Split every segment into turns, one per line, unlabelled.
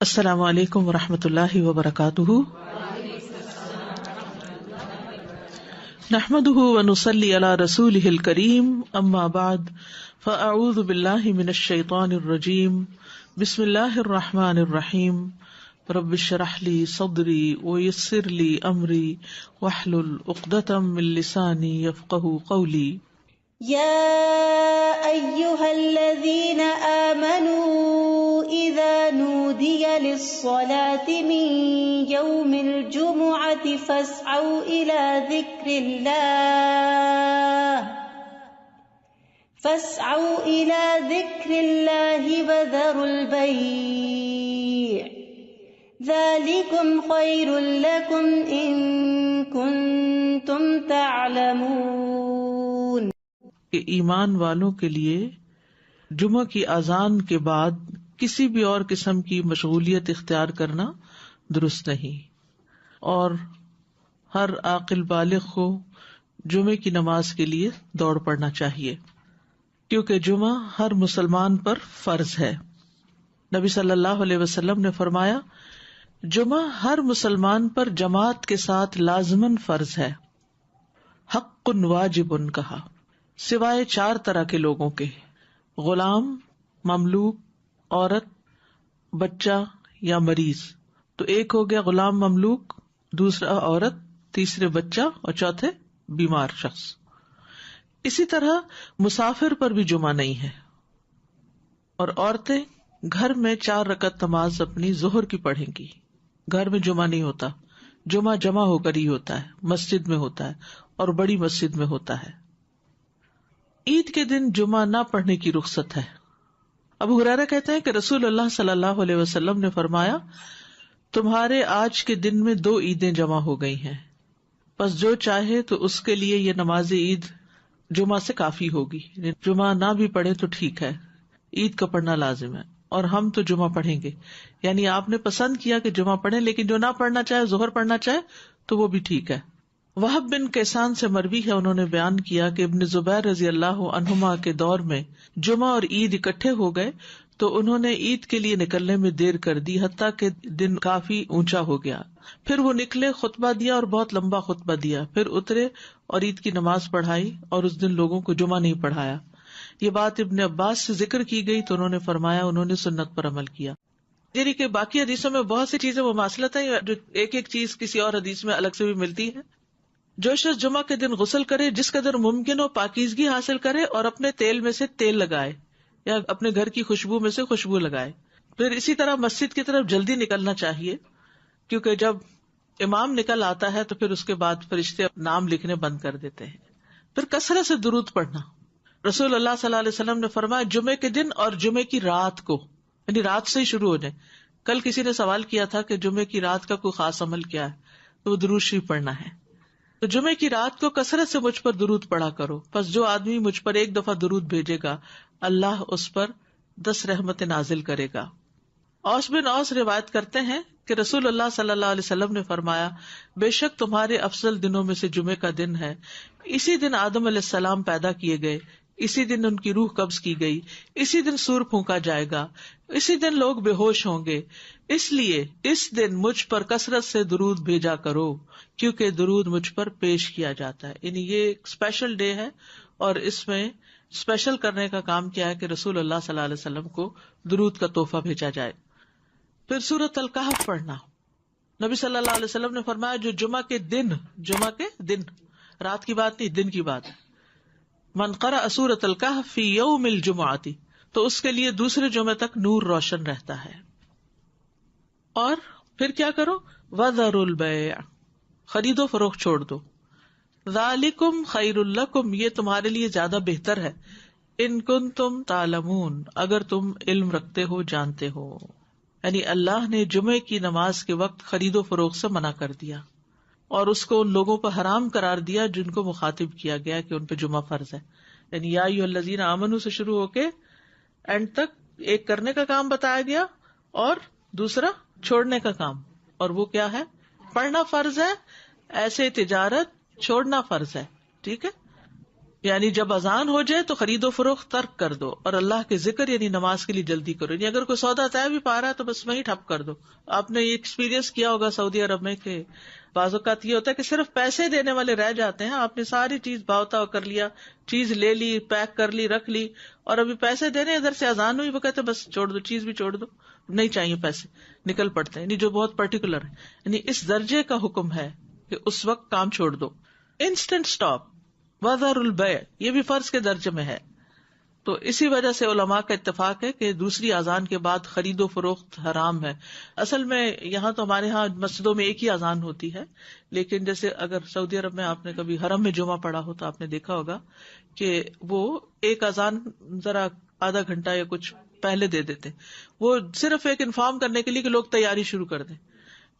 السلام علیکم ورحمۃ اللہ وبرکاتہ، نحمده ونصلی علی رسوله الکریم، اما بعد فاعوذ باللہ من الشیطان الرجیم، بسم اللہ الرحمن الرحیم، رب اشرح لی صدری ویسر لی امری واحلل عقدۃ من لسانی یفقہوا قولی۔
يا أيها الذين آمنوا إذا نودي للصلاة من يوم الجمعة فاسعوا إلى ذكر الله وذروا البيع ذلكم خير لكم إن كنتم تعلمون۔
کہ ایمان والوں کے لیے جمعہ کی اذان کے بعد کسی بھی اور قسم کی مشغولیت اختیار کرنا درست نہیں، اور ہر عاقل بالغ کو جمعے کی نماز کے لیے دوڑ پڑنا چاہیے، کیونکہ جمعہ ہر مسلمان پر فرض ہے۔ نبی صلی اللہ علیہ وسلم نے فرمایا، جمعہ ہر مسلمان پر جماعت کے ساتھ لازماً فرض ہے، حق واجب کہا، سوائے 4 طرح کے لوگوں کے: غلام، مملوک، عورت، بچہ یا مریض۔ تو ایک ہو گیا غلام مملوک، دوسرا عورت، تیسرے بچہ اور چوتھے بیمار شخص۔ اسی طرح مسافر پر بھی جمعہ نہیں ہے، اور عورتیں گھر میں 4 رکعت نماز اپنی ظہر کی پڑھیں گی۔ گھر میں جمعہ نہیں ہوتا، جمعہ جمع ہو کر ہی ہوتا ہے، مسجد میں ہوتا ہے، اور بڑی مسجد میں ہوتا ہے۔ عید کے دن جمعہ نہ پڑھنے کی رخصت ہے۔ ابو ہریرہ کہتے ہیں کہ رسول اللہ صلی اللہ علیہ وسلم نے فرمایا، تمہارے آج کے دن میں 2 عیدیں جمع ہو گئی ہیں، پس جو چاہے تو اس کے لیے یہ نماز عید جمعہ سے کافی ہوگی۔ جمعہ نہ بھی پڑھے تو ٹھیک ہے، عید کا پڑھنا لازم ہے، اور ہم تو جمعہ پڑھیں گے۔ یعنی آپ نے پسند کیا کہ جمعہ پڑھیں، لیکن جو نہ پڑھنا چاہے، ظہر پڑھنا چاہے تو وہ بھی ٹھیک ہے۔ وہب بن کیسان سے مروی ہے، انہوں نے بیان کیا کہ ابن زبیر رضی اللہ عنہما کے دور میں جمعہ اور عید اکٹھے ہو گئے تو انہوں نے عید کے لیے نکلنے میں دیر کر دی، حتیٰ کہ دن کافی اونچا ہو گیا۔ پھر وہ نکلے، خطبہ دیا اور بہت لمبا خطبہ دیا، پھر اترے اور عید کی نماز پڑھائی، اور اس دن لوگوں کو جمعہ نہیں پڑھایا۔ یہ بات ابن عباس سے ذکر کی گئی تو انہوں نے فرمایا انہوں نے سنت پر عمل کیا۔ یعنی کہ باقی حدیثوں میں بہت سی چیزیں مماثلت ہیں، جو ایک ایک چیز کسی اور حدیث میں الگ سے بھی ملتی ہے۔ جو شخص جمعہ کے دن غسل کرے، جس قدر ممکن ہو پاکیزگی حاصل کرے، اور اپنے تیل میں سے تیل لگائے یا اپنے گھر کی خوشبو میں سے خوشبو لگائے۔ پھر اسی طرح مسجد کی طرف جلدی نکلنا چاہیے، کیونکہ جب امام نکل آتا ہے تو پھر اس کے بعد فرشتے نام لکھنے بند کر دیتے ہیں۔ پھر کثرت سے درود پڑھنا۔ رسول اللہ صلی اللہ علیہ وسلم نے فرمایا، جمعے کے دن اور جمعے کی رات کو، یعنی رات سے ہی شروع ہو جائے۔ کل کسی نے سوال کیا تھا کہ جمعے کی رات کا کوئی خاص عمل کیا ہے، تو وہ درود شریف پڑھنا ہے۔ تو جمعے کی رات کو کثرت سے مجھ پر درود پڑھا کرو، پس جو آدمی مجھ پر 1 دفعہ درود بھیجے گا، اللہ اس پر 10 رحمتیں نازل کرے گا۔ اوس بن اوس روایت کرتے ہیں کہ رسول اللہ صلی اللہ علیہ وسلم نے فرمایا، بے شک تمہارے افضل دنوں میں سے جمعے کا دن ہے۔ اسی دن آدم علیہ السلام پیدا کیے گئے، اسی دن ان کی روح قبض کی گئی، اسی دن سور پھونکا جائے گا، اسی دن لوگ بے ہوش ہوں گے، اس لیے اس دن مجھ پر کثرت سے درود بھیجا کرو، کیونکہ درود مجھ پر پیش کیا جاتا ہے۔ یعنی یہ ایک اسپیشل ڈے ہے، اور اس میں اسپیشل کرنے کا کام کیا ہے کہ رسول اللہ صلی اللہ علیہ وسلم کو درود کا تحفہ بھیجا جائے۔ پھر سورۃ الکہف پڑھنا۔ نبی صلی اللہ علیہ وسلم نے فرمایا، جو جمعہ کے دن، رات کی بات نہیں، دن کی بات ہے، من قرأ سورۃ الکہف فی یوم الجمعۃ، تو اس کے لیے دوسرے جمعے تک نور روشن رہتا ہے۔ اور پھر کیا کرو، وذروا البیع، خرید و فروخت چھوڑ دو، ذالکم خیر لکم، یہ تمہارے لیے زیادہ بہتر ہے، ان کنتم تعلمون، اگر تم علم رکھتے ہو، جانتے ہو۔ یعنی اللہ نے جمعے کی نماز کے وقت خرید و فروخت سے منع کر دیا، اور اس کو ان لوگوں پر حرام قرار دیا جن کو مخاطب کیا گیا کہ ان پہ جمعہ فرض ہے۔ یعنی یا ایھا الذین آمنوا سے شروع ہو کے اینڈ تک ایک کرنے کا کام بتایا گیا اور دوسرا چھوڑنے کا کام، اور وہ کیا ہے؟ پڑھنا فرض ہے، ایسے تجارت چھوڑنا فرض ہے۔ ٹھیک ہے، یعنی جب اذان ہو جائے تو خرید و فروخت ترک کر دو اور اللہ کے ذکر یعنی نماز کے لیے جلدی کرو. یعنی اگر کوئی سودا طے بھی پا رہا ہے تو بس وہیں ٹھپ کر دو. آپ نے یہ ایکسپیرینس کیا ہوگا سعودی عرب میں کہ بعض اوقات یہ ہوتا ہے کہ صرف پیسے دینے والے رہ جاتے ہیں. آپ نے ساری چیز بھاؤ تاؤ کر لیا, چیز لے لی, پیک کر لی, رکھ لی, اور ابھی پیسے دینے ادھر سے اذان ہوئی, وہ کہتے بس چھوڑ دو, چیز بھی چھوڑ دو, نہیں چاہیے پیسے, نکل پڑتے ہیں. یعنی جو بہت پرٹیکولر ہے, یعنی اس درجے کا حکم ہے کہ اس وقت کام چھوڑ دو. انسٹنٹ اسٹاپ وذر البیع یہ بھی فرض کے درجے میں ہے. تو اسی وجہ سے علماء کا اتفاق ہے کہ دوسری اذان کے بعد خرید و فروخت حرام ہے. اصل میں یہاں تو ہمارے ہاں مسجدوں میں ایک ہی اذان ہوتی ہے, لیکن جیسے اگر سعودی عرب میں آپ نے کبھی حرم میں جمعہ پڑھا ہو تو آپ نے دیکھا ہوگا کہ وہ ایک اذان ذرا آدھا گھنٹہ یا کچھ پہلے دے دیتے, وہ صرف ایک انفارم کرنے کے لیے کہ لوگ تیاری شروع کر دیں.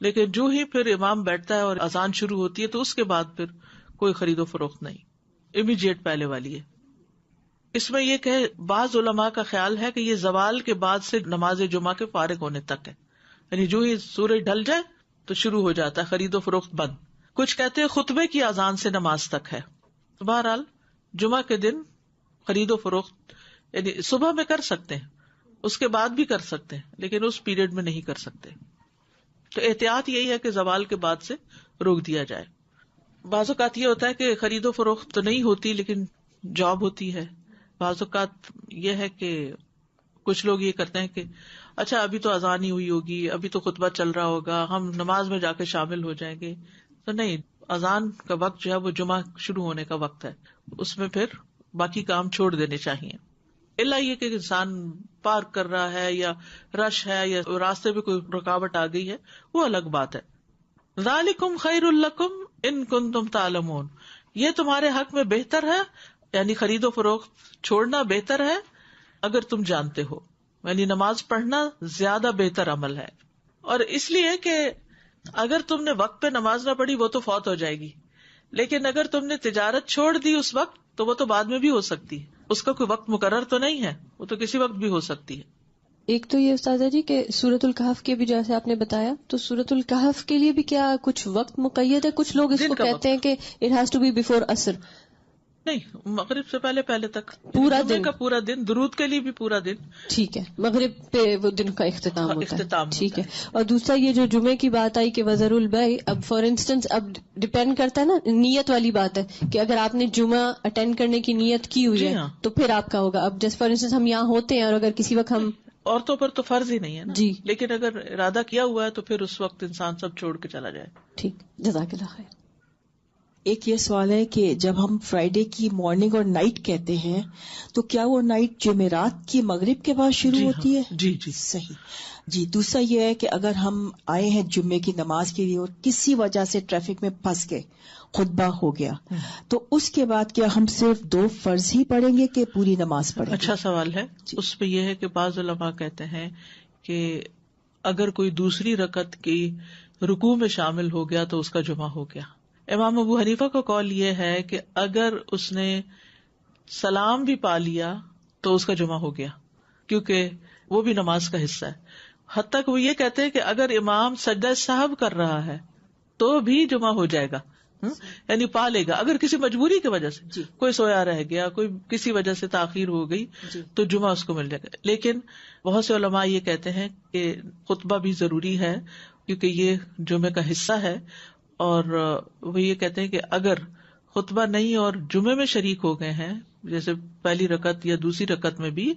لیکن جو ہی پھر امام بیٹھتا ہے اور اذان شروع ہوتی ہے تو اس کے بعد پھر کوئی خرید و فروخت نہیں, امیڈیٹ پہلے والی ہے. اس میں یہ کہ بعض علماء کا خیال ہے کہ یہ زوال کے بعد سے نماز جمعہ کے فارغ ہونے تک ہے, یعنی جو ہی سورج ڈھل جائے تو شروع ہو جاتا ہے خرید و فروخت بند. کچھ کہتے ہیں خطبے کی اذان سے نماز تک ہے. تو بہرحال جمعہ کے دن خرید و فروخت یعنی صبح میں کر سکتے ہیں, اس کے بعد بھی کر سکتے ہیں, لیکن اس پیریڈ میں نہیں کر سکتے. تو احتیاط یہی ہے کہ زوال کے بعد سے روک دیا جائے. بعض اوقات یہ ہوتا ہے کہ خرید و فروخت تو نہیں ہوتی لیکن جاب ہوتی ہے. بعض اوقات یہ ہے کہ کچھ لوگ یہ کرتے ہیں کہ اچھا ابھی تو اذان ہی ہوئی ہوگی, ابھی تو خطبہ چل رہا ہوگا, ہم نماز میں جا کے شامل ہو جائیں گے. تو نہیں, اذان کا وقت جو ہے وہ جمعہ شروع ہونے کا وقت ہے, اس میں پھر باقی کام چھوڑ دینے چاہیے. اللہ یہ کہ انسان پارک کر رہا ہے یا رش ہے یا راستے میں کوئی رکاوٹ آ گئی ہے, وہ الگ بات ہے. ذالکم خیر لکم ان کنتم تعلمون, یہ تمہارے حق میں بہتر ہے, یعنی خرید و فروخت چھوڑنا بہتر ہے اگر تم جانتے ہو. یعنی نماز پڑھنا زیادہ بہتر عمل ہے. اور اس لیے کہ اگر تم نے وقت پہ نماز نہ پڑھی وہ تو فوت ہو جائے گی, لیکن اگر تم نے تجارت چھوڑ دی اس وقت تو وہ تو بعد میں بھی ہو سکتی ہے, اس کا کوئی وقت مقرر تو نہیں ہے, وہ تو کسی وقت بھی ہو سکتی ہے.
ایک تو یہ استاذہ جی کہ سورۃ الکہف کے بھی جیسے آپ نے بتایا, تو سورۃ الکہف کے لیے بھی کیا کچھ وقت مقید ہے؟ کچھ لوگ اس کو کہتے ہیں کہ it has to be before عصر.
نہیں, مغرب سے پہلے تک
پورا دن
کا پورا دن, درود کے لیے بھی پورا دن.
ٹھیک ہے, مغرب پہ وہ دن کا اختتام ہوتا ہے. ٹھیک ہے. اور دوسرا یہ جو جمعے کی بات آئی کہ وذر البیع, اب فار انسٹنس اب ڈپینڈ کرتا ہے نا, نیت والی بات ہے کہ اگر آپ نے جمعہ اٹینڈ کرنے کی نیت کی ہوئی ہے تو پھر آپ کا ہوگا. اب جیسے فار انسٹنس ہم یہاں ہوتے ہیں اور اگر کسی وقت ہم,
عورتوں پر تو فرض ہی نہیں ہے نا
جی,
لیکن اگر ارادہ کیا ہوا ہے تو پھر اس وقت انسان سب چھوڑ کے چلا جائے.
ٹھیک, جزاک اللہ خیر.
ایک یہ سوال ہے کہ جب ہم فرائیڈے کی مارننگ اور نائٹ کہتے ہیں تو کیا وہ نائٹ جمعرات کی مغرب کے بعد شروع ہوتی ہے؟
جی
صحیح. جی, دوسرا یہ ہے کہ اگر ہم آئے ہیں جمعے کی نماز کے لیے اور کسی وجہ سے ٹریفک میں پھنس گئے, خطبہ ہو گیا, تو اس کے بعد کیا ہم صرف 2 فرض ہی پڑھیں گے کہ پوری نماز پڑھیں گے؟
اچھا سوال ہے. اس پہ یہ ہے کہ بعض علماء کہتے ہیں کہ اگر کوئی دوسری رکعت کی رکوع میں شامل ہو گیا تو اس کا جمعہ ہو گیا. امام ابو حنیفہ کا قول یہ ہے کہ اگر اس نے سلام بھی پا لیا تو اس کا جمعہ ہو گیا, کیونکہ وہ بھی نماز کا حصہ ہے. حتیٰ کہ وہ یہ کہتے ہیں کہ اگر امام سجدہ سہو کر رہا ہے تو بھی جمعہ ہو جائے گا, یعنی پا لے گا. اگر کسی مجبوری کی وجہ سے کوئی سویا رہ گیا, کوئی کسی وجہ سے تاخیر ہو گئی تو جمعہ اس کو مل جائے گا. لیکن بہت سے علماء یہ کہتے ہیں کہ خطبہ بھی ضروری ہے کیونکہ یہ جمعے کا حصہ ہے, اور وہ یہ کہتے ہیں کہ اگر خطبہ نہیں اور جمعے میں شریک ہو گئے ہیں جیسے پہلی رکعت یا دوسری رکعت میں بھی,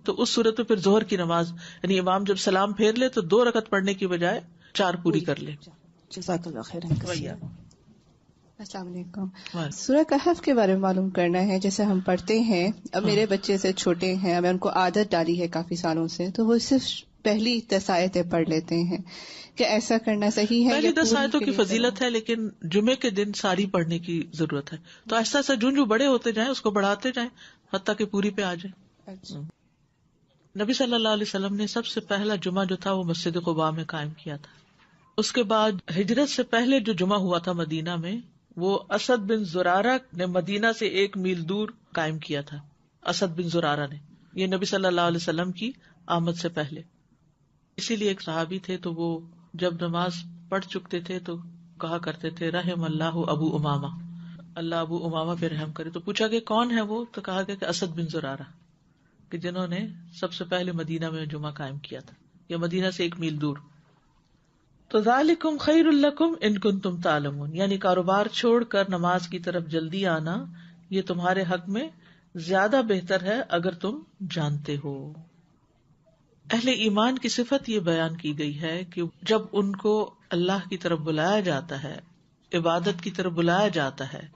تو اس صورت میں پھر ظہر کی نماز یعنی امام جب سلام پھیر لے تو 2 رکعت پڑھنے کی بجائے 4 پوری کر لے.
جزاک اللہ خیر.
السلام علیکم. سورہ کہف کے بارے میں معلوم کرنا ہے. جیسے ہم پڑھتے ہیں, اب میرے بچے سے چھوٹے ہیں, اب ان کو عادت ڈالی ہے کافی سالوں سے, تو وہ صرف پہلی 10 آیتیں پڑھ لیتے ہیں. کہ ایسا کرنا صحیح ہے؟
پہلی 10 آیتوں کی فضیلت ہے لیکن جمعے کے دن ساری پڑھنے کی ضرورت ہے, تو ایسا ایسا جو بڑے ہوتے جائیں اس کو بڑھاتے جائیں حتیٰ کہ پوری پہ آ جائے. نبی صلی اللہ علیہ وسلم نے سب سے پہلا جمعہ جو تھا وہ مسجد قباء میں قائم کیا تھا. اس کے بعد ہجرت سے پہلے جو جمعہ ہوا تھا مدینہ میں وہ اسد بن زرارہ نے مدینہ سے 1 میل دور قائم کیا تھا. اسد بن زرارہ نے, یہ نبی صلی اللہ علیہ وسلم کی آمد سے پہلے. اسی لیے ایک صحابی تھے تو وہ جب نماز پڑھ چکتے تھے تو کہا کرتے تھے رحم اللہ ابو امامہ, اللہ ابو امامہ پہ رحم کرے. تو پوچھا کہ کون ہے وہ؟ تو کہا گیا کہ اسد بن زرارہ، کہ جنہوں نے سب سے پہلے مدینہ میں جمعہ قائم کیا تھا، یا مدینہ سے 1 میل دور. تو ذالکم خیر لکم ان کنتم تعلمون، یعنی کاروبار چھوڑ کر نماز کی طرف جلدی آنا یہ تمہارے حق میں زیادہ بہتر ہے اگر تم جانتے ہو. اہل ایمان کی صفت یہ بیان کی گئی ہے کہ جب ان کو اللہ کی طرف بلایا جاتا ہے، عبادت کی طرف بلایا جاتا ہے،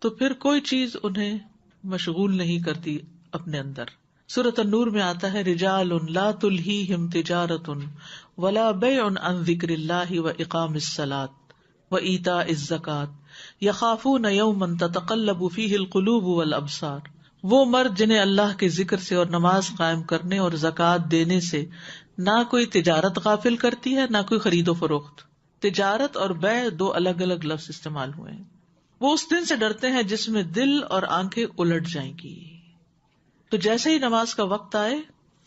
تو پھر کوئی چیز انہیں مشغول نہیں کرتی اپنے اندر. سورۃ النور میں آتا ہے رجال لا تلہیہم تجارۃ ولا بیع عن ذکر اللہ واقام الصلاۃ وایتاء الزکاۃ یخافون یوما تتقلب فیہ القلوب والابصار. وہ مرد جنہیں اللہ کے ذکر سے اور نماز قائم کرنے اور زکوٰۃ دینے سے نہ کوئی تجارت غافل کرتی ہے، نہ کوئی خرید و فروخت. تجارت اور بیع 2 الگ الگ لفظ استعمال ہوئے ہیں. وہ اس دن سے ڈرتے ہیں جس میں دل اور آنکھیں الٹ جائیں گی. تو جیسے ہی نماز کا وقت آئے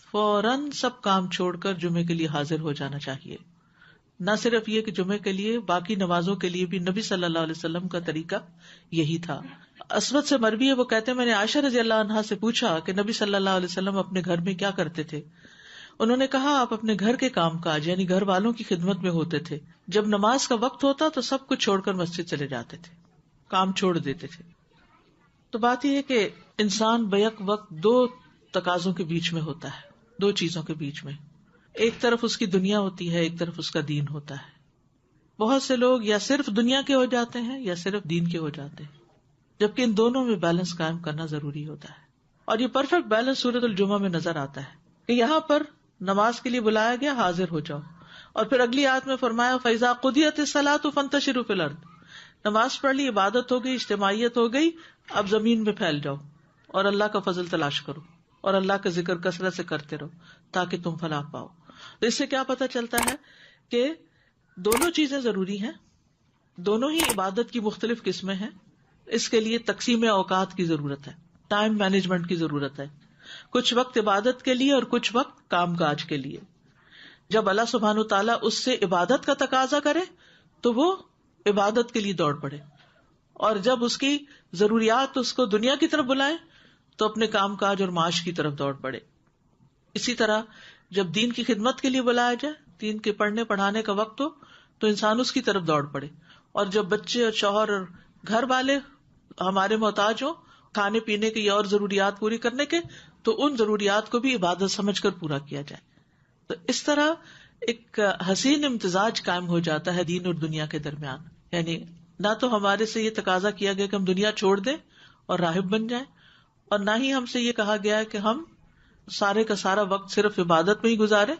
فوراً سب کام چھوڑ کر جمعے کے لیے حاضر ہو جانا چاہیے. نہ صرف یہ کہ جمعے کے لیے، باقی نمازوں کے لیے بھی نبی صلی اللہ علیہ وسلم کا طریقہ یہی تھا. اسود سے مروی ہے، وہ کہتے ہیں میں نے عائشہ رضی اللہ عنہا سے پوچھا کہ نبی صلی اللہ علیہ وسلم اپنے گھر میں کیا کرتے تھے. انہوں نے کہا آپ اپنے گھر کے کام کاج یعنی گھر والوں کی خدمت میں ہوتے تھے. جب نماز کا وقت ہوتا تو سب کچھ چھوڑ کر مسجد چلے جاتے تھے، کام چھوڑ دیتے تھے. تو بات یہ ہے کہ انسان بیک وقت 2 تقاضوں کے بیچ میں ہوتا ہے، 2 چیزوں کے بیچ میں. ایک طرف اس کی دنیا ہوتی ہے، ایک طرف اس کا دین ہوتا ہے. بہت سے لوگ یا صرف دنیا کے ہو جاتے ہیں یا صرف دین کے ہو جاتے ہیں، جبکہ ان دونوں میں بیلنس قائم کرنا ضروری ہوتا ہے. اور یہ پرفیکٹ بیلنس سورۃ الجمعہ میں نظر آتا ہے کہ یہاں پر نماز کے لیے بلایا گیا، حاضر ہو جاؤ. اور پھر اگلی آیت میں فرمایا فَإِذَا قُضِيَتِ الصَّلَاةُ فَانتَشِرُوا فِي الْأَرْضِ. نماز پڑھ لی، عبادت ہو گئی، اجتماعیت ہو گئی، اب زمین میں پھیل جاؤ اور اللہ کا فضل تلاش کرو اور اللہ کا ذکر کثرت سے کرتے رہو تاکہ تم فلاح پاؤ. تو اس سے کیا پتہ چلتا ہے کہ دونوں چیزیں ضروری ہیں، دونوں ہی عبادت کی مختلف قسمیں ہیں. اس کے لیے تقسیم اوقات کی ضرورت ہے، ٹائم مینجمنٹ کی ضرورت ہے. کچھ وقت عبادت کے لیے اور کچھ وقت کام کاج کے لیے. جب اللہ سبحانہ وتعالیٰ اس سے عبادت کا تقاضا کرے تو وہ عبادت کے لیے دوڑ پڑے، اور جب اس کی ضروریات اس کو دنیا کی طرف بلائیں تو اپنے کام کاج اور معاش کی طرف دوڑ پڑے. اسی طرح جب دین کی خدمت کے لیے بلایا جائے، دین کے پڑھنے پڑھانے کا وقت ہو تو انسان اس کی طرف دوڑ پڑے. اور جب بچے اور شوہر اور گھر والے ہمارے محتاج ہوں کھانے پینے کی اور ضروریات پوری کرنے کے، تو ان ضروریات کو بھی عبادت سمجھ کر پورا کیا جائے. تو اس طرح ایک حسین امتزاج قائم ہو جاتا ہے دین اور دنیا کے درمیان. یعنی نہ تو ہمارے سے یہ تقاضا کیا گیا کہ ہم دنیا چھوڑ دیں اور راہب بن جائیں، اور نہ ہی ہم سے یہ کہا گیا ہے کہ ہم سارے کا سارا وقت صرف عبادت میں ہی گزارے.